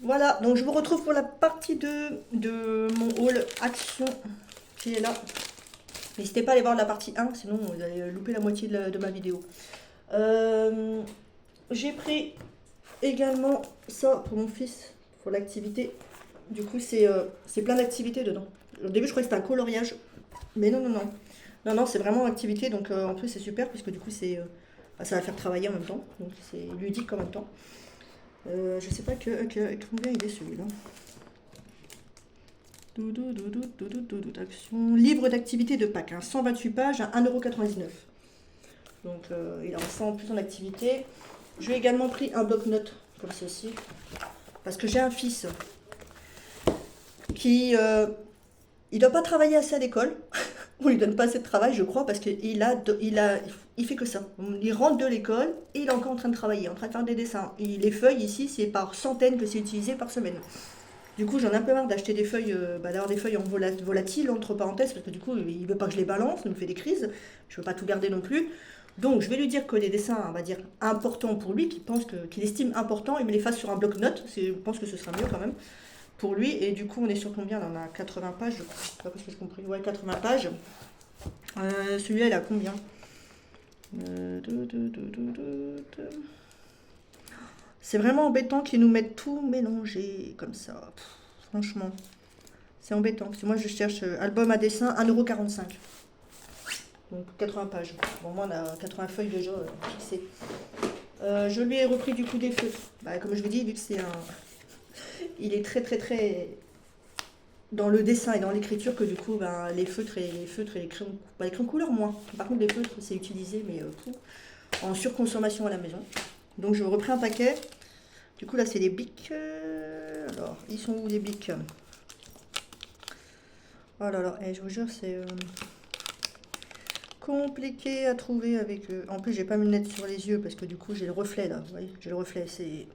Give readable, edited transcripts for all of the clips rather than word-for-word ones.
Voilà, donc je vous retrouve pour la partie 2 de mon haul Action qui est là. N'hésitez pas à aller voir la partie 1, sinon vous allez louper la moitié de ma vidéo. Euh, j'ai pris également ça pour mon fils, pour l'activité. Du coup, c'est plein d'activités dedans. Au début, je croyais que c'était un coloriage, mais non, non, non. Non, non, c'est vraiment activité, donc en plus, c'est super, puisque du coup, ça va faire travailler en même temps, donc c'est ludique en même temps. Je sais pas combien il est celui-là. Action. Livre d'activité de Pâques, hein, 128 pages à 1,99 €. Donc il en reste en plus en activité. J'ai également pris un bloc-notes comme ceci. Parce que j'ai un fils qui il doit pas travailler assez à l'école. On lui donne pas assez de travail, je crois, parce il fait que ça. Il rentre de l'école et il est encore en train de travailler, en train de faire des dessins. Et les feuilles ici, c'est par centaines que c'est utilisé par semaine. Du coup, j'en ai un peu marre d'acheter des feuilles, d'avoir des feuilles en volatile, entre parenthèses, parce que du coup, il veut pas que je les balance, il me fait des crises. Je veux pas tout garder non plus. Donc, je vais lui dire que les dessins, on va dire, importants pour lui, qu'il estime important, il me les fasse sur un bloc-notes. Je pense que ce sera mieux quand même pour lui. Et du coup, on est sur combien là? On a 80 pages, je crois. Pas parce que j'ai compris. Ouais, 80 pages. Celui-là, il a combien? C'est vraiment embêtant qu'ils nous mettent tout mélangé comme ça. Pff, franchement, c'est embêtant. Parce que moi, je cherche album à dessin 1,45 €. Donc 80 pages. Bon, moi, on a 80 feuilles déjà fixées. Je lui ai repris du coup des feutres. Bah, comme je vous dis, vu que c'est un. Il est très très très dans le dessin et dans l'écriture que du coup, ben, les feutres et les crayons couleur moins. Par contre, les feutres, c'est utilisé, mais en surconsommation à la maison. Donc, je repris un paquet. Du coup, là, c'est les bics. Alors, ils sont où les bics? Oh là là, je vous jure, c'est compliqué à trouver avec eux. En plus, j'ai pas mes lunettes sur les yeux parce que du coup, j'ai le reflet là. Vous voyez, j'ai le reflet. C'est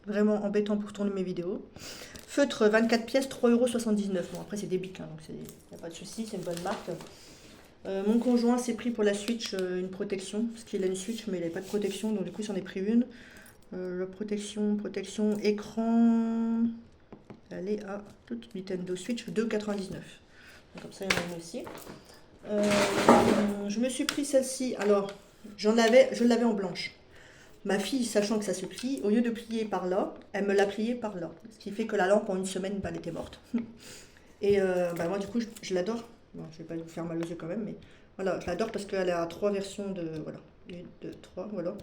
vraiment embêtant pour tourner mes vidéos. Feutre 24 pièces, 3,79 €. Bon, après, c'est des bics, hein, donc il n'y a pas de souci, c'est une bonne marque. Mon conjoint s'est pris pour la Switch une protection, parce qu'il a une Switch, mais il n'avait pas de protection, donc du coup, j'en ai pris une. La protection écran, elle est à toute Nintendo Switch 2,99 €. Comme ça, il y en a une aussi. Je me suis pris celle-ci. Alors, je l'avais en blanche. Ma fille, sachant que ça se plie, au lieu de plier par là, elle me l'a plié par là. Ce qui fait que la lampe, en une semaine, bah, elle était morte. Et bah, moi, du coup, je l'adore. Bon, je vais pas vous faire mal aux yeux quand même, mais voilà, je l'adore parce qu'elle a 3 versions de. Voilà, 1, 2, 3, voilà.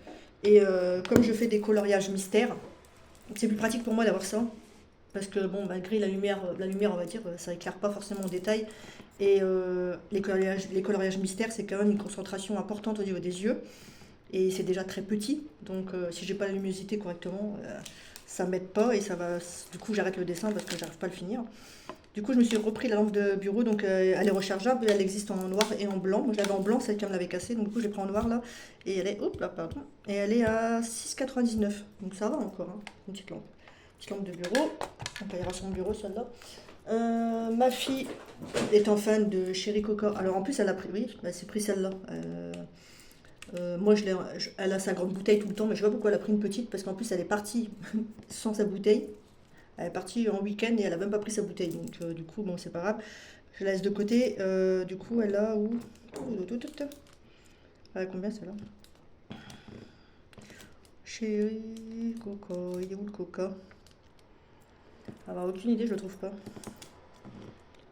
Et comme je fais des coloriages mystères, c'est plus pratique pour moi d'avoir ça. Parce que, bon, malgré la lumière, on va dire, ça éclaire pas forcément en détail. Et les coloriages mystères, c'est quand même une concentration importante au niveau des yeux. Et c'est déjà très petit. Donc, si j'ai pas la luminosité correctement, ça m'aide pas. Et ça va. Du coup, j'arrête le dessin parce que j'arrive pas à le finir. Du coup, je me suis repris la lampe de bureau, donc elle est rechargeable, elle existe en noir et en blanc. Moi, je l'avais en blanc, celle qui me l'avait cassée, donc du coup, j'ai pris en noir là, et elle est, hop là, pardon, et elle est à 6,99 €. Donc ça va encore, hein, une petite lampe de bureau. Donc elle ira sur mon bureau celle-là. Ma fille étant fan de Chéri Coca, alors en plus elle a pris, oui, elle s'est pris celle-là. Moi, elle a sa grande bouteille tout le temps, mais je sais pas pourquoi elle a pris une petite, parce qu'en plus elle est partie sans sa bouteille. Elle est partie en week-end et elle a même pas pris sa bouteille. Donc, du coup, bon, c'est pas grave. Je la laisse de côté. Du coup, elle a où? Elle a combien celle-là? Chéri Coca. Il est où le Coca? Alors, aucune idée, je le trouve pas.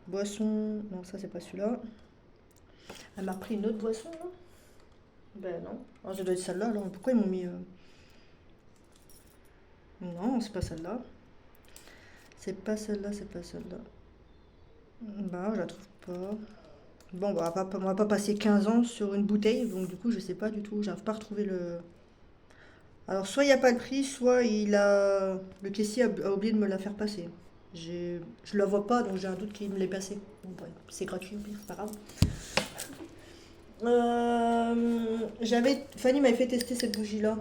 Boisson. Non, ça, c'est pas celui-là. Elle m'a pris une autre boisson, là? Ben non. Alors, ça doit être celle-là. Alors, pourquoi ils m'ont mis. Non, c'est pas celle-là. C'est pas celle-là, c'est pas celle-là. Bah, je la trouve pas. Bon, bah, on va pas passer 15 ans sur une bouteille, donc du coup, je sais pas du tout, j'arrive pas à retrouver le. Alors, soit il n'y a pas le prix, soit le caissier a oublié de me la faire passer. Je la vois pas, donc j'ai un doute qu'il me l'ait passé. Bon, bref, c'est gratuit, c'est pas grave. Fanny m'avait fait tester cette bougie-là.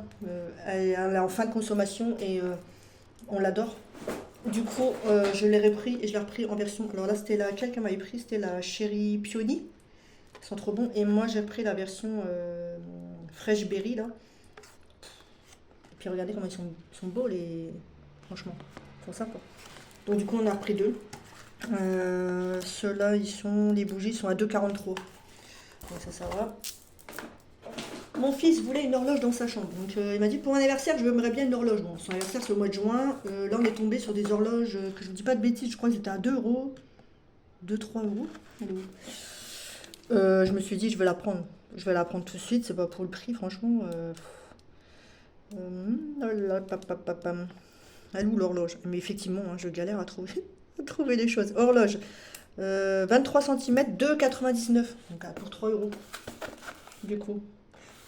Elle est en fin de consommation et on l'adore. Du coup, je l'ai repris et je l'ai repris en version. Alors là, c'était laquelle qu'elle m'avait pris? C'était la Cherry Peony. Ils sont trop bons. Et moi, j'ai pris la version Fresh Berry, là. Et puis regardez comment ils sont beaux, les. Franchement. Pour ça, quoi. Donc, du coup, on a repris deux. Ceux-là, les bougies sont à 2,43. Donc, ça va. Mon fils voulait une horloge dans sa chambre. Donc, il m'a dit pour mon anniversaire, je aimerais bien une horloge. Bon, son anniversaire, c'est au mois de juin. Là, on est tombé sur des horloges que je ne dis pas de bêtises. Je crois qu'ils étaient à 2 euros. 2-3 euros. Je me suis dit, je vais la prendre. Je vais la prendre tout de suite. C'est pas pour le prix, franchement. Elle est où l'horloge? Mais effectivement, hein, je galère à trouver, à trouver les choses. Horloge. 23 cm, 2,99. Donc pour 3 euros. Du coup.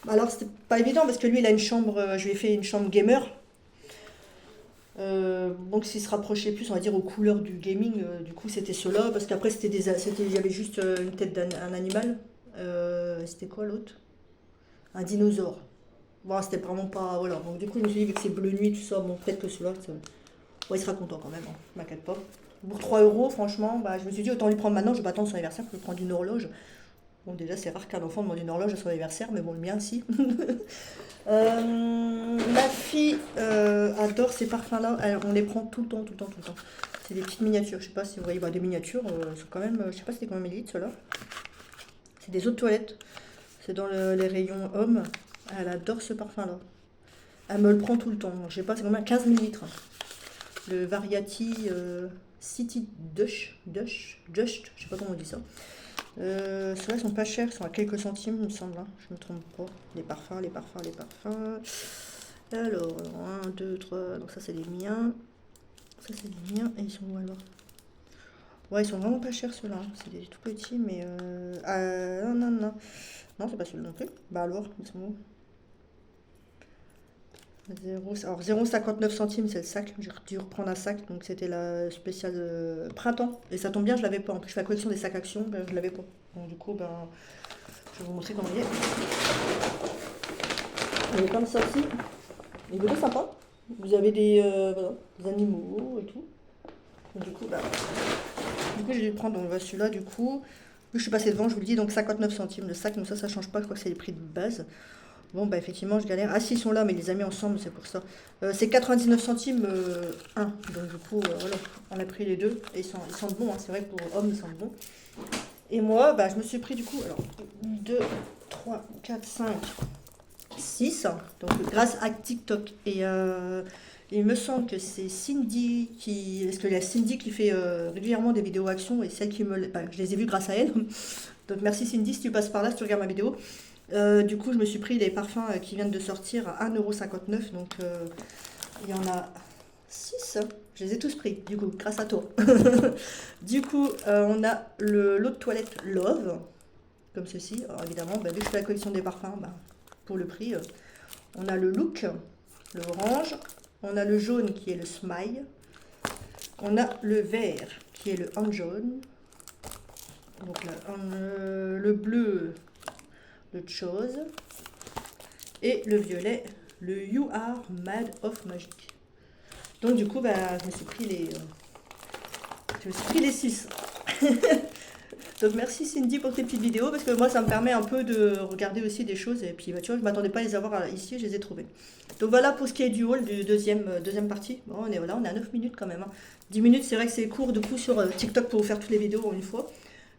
Alors c'était pas évident parce que lui il a une chambre, je lui ai fait une chambre gamer. Donc s'il se rapprochait plus on va dire aux couleurs du gaming, du coup c'était cela parce qu'après il y avait juste une tête d'un animal. C'était quoi l'autre? Un dinosaure. Bon c'était vraiment pas voilà donc du coup je me suis dit vu que c'est bleu nuit tout ça bon peut-être que celui-là bon, il sera content quand même, hein, m'inquiète pas. Pour 3 euros franchement bah, je me suis dit autant lui prendre maintenant, je vais pas attendre son anniversaire pour lui prendre une horloge. Bon, déjà, c'est rare qu'un enfant demande une horloge à son anniversaire, mais bon, le mien, si. Ma fille adore ces parfums-là. On les prend tout le temps, tout le temps, tout le temps. C'est des petites miniatures. Je sais pas si vous voyez, bah, des miniatures, sont quand même. Je sais pas si c'est combien de millilitres, ceux-là. C'est des eaux de toilette. C'est dans les rayons hommes. Elle adore ce parfum-là. Elle me le prend tout le temps. Je sais pas, c'est combien 15 millilitres. Le Variety City Dush. Je sais pas comment on dit ça. Ceux-là sont pas chers, ils sont à quelques centimes, il me semble, hein. Je me trompe pas. Les parfums. Alors, 1, 2, 3, donc ça c'est les miens. Ça c'est les miens, et ils sont où alors? Ouais, ils sont vraiment pas chers ceux-là, hein. C'est des tout petits, mais non. Non, c'est pas celui-là non plus. Bah alors, ils sont où? Alors 0,59 centimes, c'est le sac. J'ai dû reprendre un sac, donc c'était la spéciale printemps. Et ça tombe bien, je l'avais pas. En plus, je fais la collection des sacs Action, ben, je l'avais pas. Donc du coup, ben, je vais vous montrer comment il est. Il est comme ça aussi. Il est sympa. Vous avez voilà, des animaux et tout. Donc, du coup, j'ai dû prendre donc, celui-là, du coup. Je suis passée devant, je vous le dis, donc 59 centimes le sac, donc ça change pas, je crois que c'est les prix de base. Bon, bah effectivement, je galère. Ah, si, ils sont là, mais ils les a mis ensemble, c'est pour ça. C'est 99 centimes un. Donc, du coup, voilà, on a pris les deux. Et ils sentent bon, hein, c'est vrai que pour hommes, ils sentent bon. Et moi, bah, je me suis pris du coup, alors, 2, 3, 4, 5, 6. Donc, grâce à TikTok. Et il me semble que c'est Cindy qui. Parce qu'il y a Cindy qui fait régulièrement des vidéos action et celle qui me. Bah, je les ai vues grâce à elle. Donc, merci Cindy si tu passes par là, si tu regardes ma vidéo. Du coup, je me suis pris les parfums qui viennent de sortir à 1,59 €. Donc, il y en a 6. Je les ai tous pris, du coup, grâce à toi. Du coup, on a l'eau de toilette Love, comme ceci. Alors, évidemment, bah, vu que je fais la collection des parfums, bah, pour le prix, on a le Look, le orange. On a le jaune qui est le Smile. On a le vert qui est le jaune. Donc, le bleu, le chose, et le violet, le You Are Mad of Magic. Donc du coup, bah, je me suis pris les 6. Donc merci Cindy pour tes petites vidéos, parce que moi ça me permet un peu de regarder aussi des choses, et puis bah, tu vois, je m'attendais pas à les avoir ici, je les ai trouvés. Donc voilà pour ce qui est du haul du deuxième partie. Bon, on est à 9 minutes quand même, hein. 10 minutes, c'est vrai que c'est court du coup sur TikTok pour vous faire toutes les vidéos en une fois.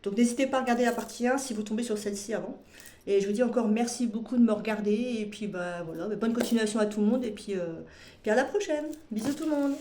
Donc n'hésitez pas à regarder la partie 1 si vous tombez sur celle-ci avant. Et je vous dis encore merci beaucoup de me regarder. Et puis bah voilà, bonne continuation à tout le monde. Et puis à la prochaine. Bisous tout le monde.